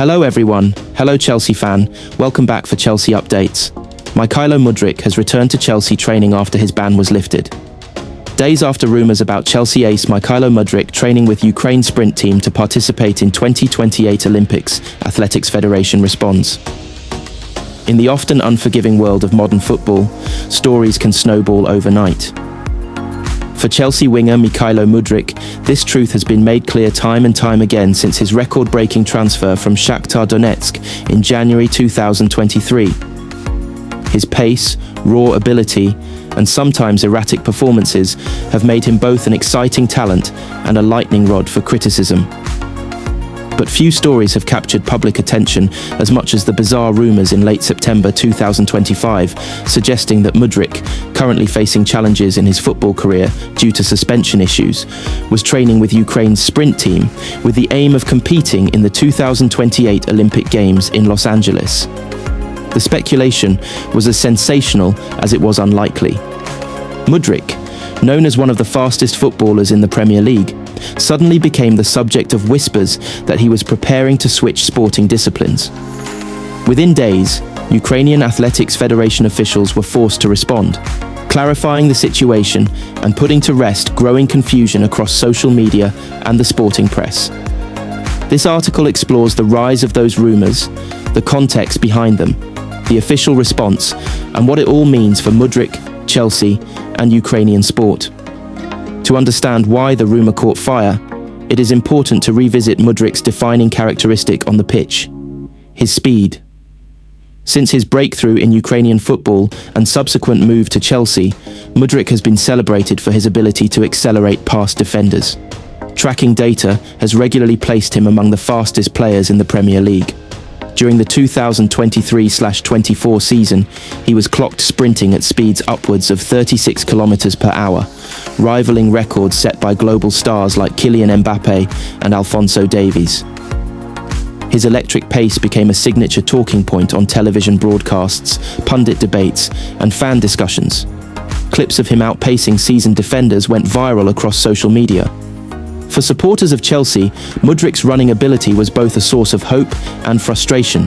Hello everyone, hello Chelsea fan, welcome back for Chelsea updates. Mudryk has returned to Chelsea training after his ban was lifted. Days after rumours about Chelsea ace Mudryk training with Ukraine sprint team to participate in 2028 Olympics, Athletics Federation responds. In the often unforgiving world of modern football, stories can snowball overnight. For Chelsea winger Mudryk, this truth has been made clear time and time again since his record-breaking transfer from Shakhtar Donetsk in January 2023. His pace, raw ability, and sometimes erratic performances have made him both an exciting talent and a lightning rod for criticism. But few stories have captured public attention as much as the bizarre rumours in late September 2025 suggesting that Mudryk, currently facing challenges in his football career due to suspension issues, was training with Ukraine's sprint team with the aim of competing in the 2028 Olympic Games in Los Angeles. The speculation was as sensational as it was unlikely. Mudryk, known as one of the fastest footballers in the Premier League, suddenly became the subject of whispers that he was preparing to switch sporting disciplines. Within days, Ukrainian Athletics Federation officials were forced to respond, clarifying the situation and putting to rest growing confusion across social media and the sporting press. This article explores the rise of those rumours, the context behind them, the official response, and what it all means for Mudryk, Chelsea, and Ukrainian sport. To understand why the rumour caught fire, it is important to revisit Mudryk's defining characteristic on the pitch: his speed. Since his breakthrough in Ukrainian football and subsequent move to Chelsea, Mudryk has been celebrated for his ability to accelerate past defenders. Tracking data has regularly placed him among the fastest players in the Premier League. During the 2023/24 season, he was clocked sprinting at speeds upwards of 36 kilometers per hour, rivaling records set by global stars like Kylian Mbappe and Alphonso Davies. His electric pace became a signature talking point on television broadcasts, pundit debates, and fan discussions. Clips of him outpacing seasoned defenders went viral across social media. For supporters of Chelsea, Mudryk's running ability was both a source of hope and frustration,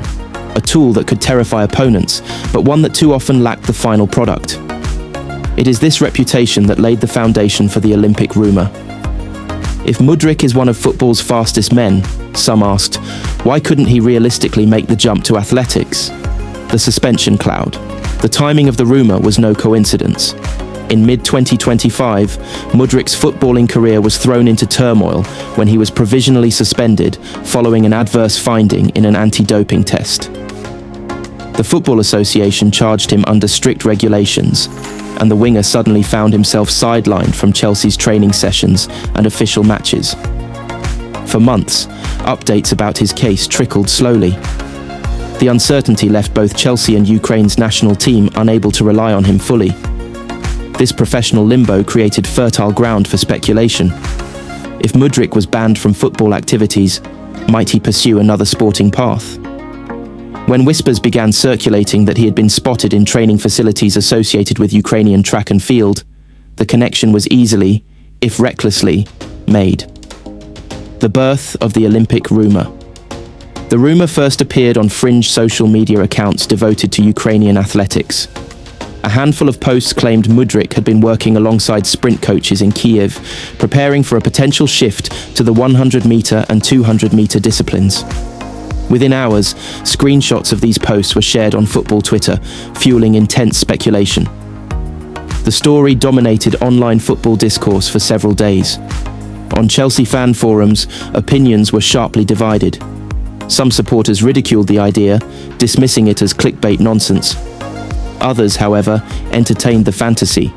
a tool that could terrify opponents, but one that too often lacked the final product. It is this reputation that laid the foundation for the Olympic rumour. If Mudryk is one of football's fastest men, some asked, why couldn't he realistically make the jump to athletics? The suspension cloud. The timing of the rumour was no coincidence. In mid-2025, Mudryk's footballing career was thrown into turmoil when he was provisionally suspended following an adverse finding in an anti-doping test. The Football Association charged him under strict regulations, and the winger suddenly found himself sidelined from Chelsea's training sessions and official matches. For months, updates about his case trickled slowly. The uncertainty left both Chelsea and Ukraine's national team unable to rely on him fully. This professional limbo created fertile ground for speculation. If Mudryk was banned from football activities, might he pursue another sporting path? When whispers began circulating that he had been spotted in training facilities associated with Ukrainian track and field, the connection was easily, if recklessly, made. The birth of the Olympic rumour. The rumour first appeared on fringe social media accounts devoted to Ukrainian athletics. A handful of posts claimed Mudryk had been working alongside sprint coaches in Kiev, preparing for a potential shift to the 100-metre and 200-metre disciplines. Within hours, screenshots of these posts were shared on football Twitter, fueling intense speculation. The story dominated online football discourse for several days. On Chelsea fan forums, opinions were sharply divided. Some supporters ridiculed the idea, dismissing it as clickbait nonsense. Others, however, entertained the fantasy,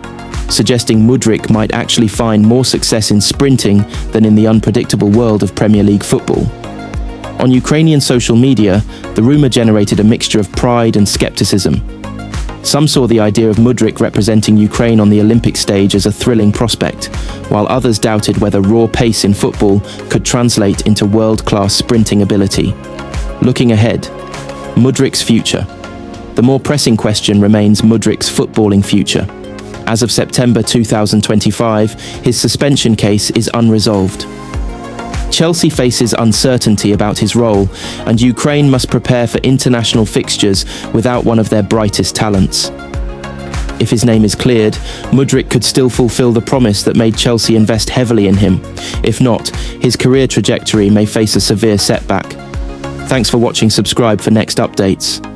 suggesting Mudryk might actually find more success in sprinting than in the unpredictable world of Premier League football. On Ukrainian social media, the rumour generated a mixture of pride and skepticism. Some saw the idea of Mudryk representing Ukraine on the Olympic stage as a thrilling prospect, while others doubted whether raw pace in football could translate into world-class sprinting ability. Looking ahead, Mudryk's future. The more pressing question remains Mudryk's footballing future. As of September 2025, his suspension case is unresolved. Chelsea faces uncertainty about his role, and Ukraine must prepare for international fixtures without one of their brightest talents. If his name is cleared, Mudryk could still fulfill the promise that made Chelsea invest heavily in him. If not, his career trajectory may face a severe setback. Thanks for watching. Subscribe for next updates.